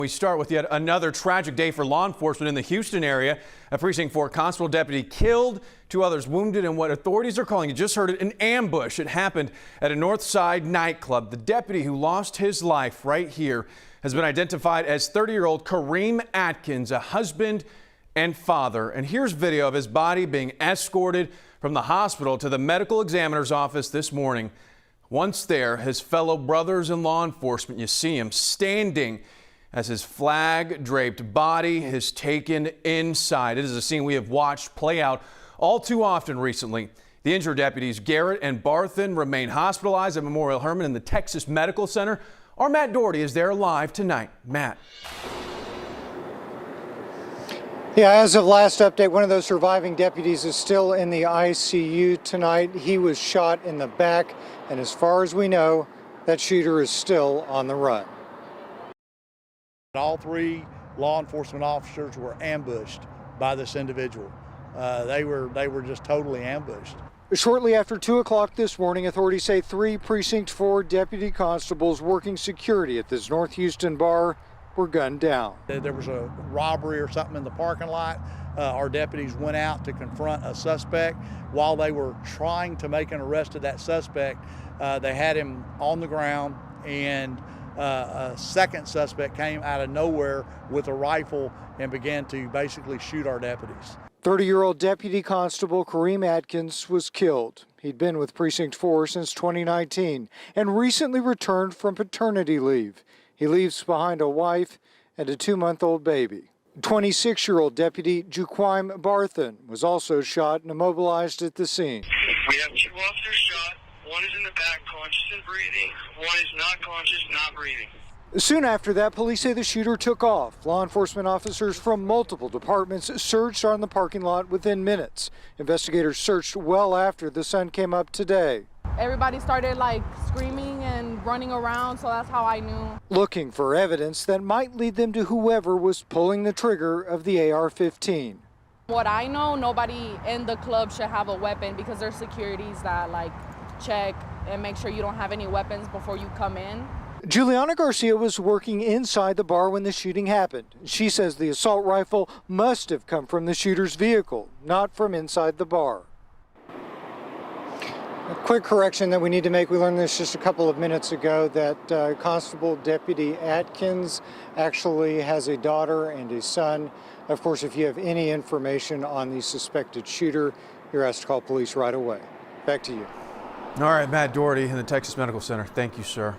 We start with yet another tragic day for law enforcement in the Houston area. A Precinct 4 constable deputy killed, 2 others wounded in what authorities are calling, you just heard it, an ambush. It happened at a North Side nightclub. The deputy who lost his life right here has been identified as 30-year-old Kareem Atkins, a husband and father. And here's video of his body being escorted from the hospital to the medical examiner's office this morning. Once there, his fellow brothers in law enforcement, you see him standing as his flag-draped body is taken inside. It is a scene we have watched play out all too often recently. The injured deputies Garrett and Barthen remain hospitalized at Memorial Hermann in the Texas Medical Center. Our Matt Doherty is there live tonight. Matt. Yeah, as of last update, one of those surviving deputies is still in the ICU tonight. He was shot in the back, and as far as we know, that shooter is still on the run. All 3 law enforcement officers were ambushed by this individual. They were just totally ambushed. Shortly after 2 o'clock this morning, authorities say 3 Precinct 4 deputy constables working security at this North Houston bar were gunned down. There was a robbery or something in the parking lot. Our deputies went out to confront a suspect. While they were trying to make an arrest of that suspect, they had him on the ground, and a second suspect came out of nowhere with a rifle and began to basically shoot our deputies. 30-year-old Deputy Constable Kareem Atkins was killed. He'd been with Precinct 4 since 2019 and recently returned from paternity leave. He leaves behind a wife and a 2-month-old baby. 26-year-old Deputy Kareem Barthen was also shot and immobilized at the scene. We have 2 officers shot. One is in the back, conscious and breathing. One is not conscious, not breathing. Soon after that, police say the shooter took off. Law enforcement officers from multiple departments surged on the parking lot within minutes. Investigators searched well after the sun came up today. Everybody started screaming and running around, so that's how I knew. Looking for evidence that might lead them to whoever was pulling the trigger of the AR-15. What I know, nobody in the club should have a weapon because there's securities that check and make sure you don't have any weapons before you come in. Juliana Garcia was working inside the bar when the shooting happened. She says the assault rifle must have come from the shooter's vehicle, not from inside the bar. A quick correction that we need to make. We learned this just a couple of minutes ago, that Constable Deputy Atkins actually has a daughter and a son. Of course, if you have any information on the suspected shooter, you're asked to call police right away. Back to you. All right, Matt Doherty in the Texas Medical Center. Thank you, sir.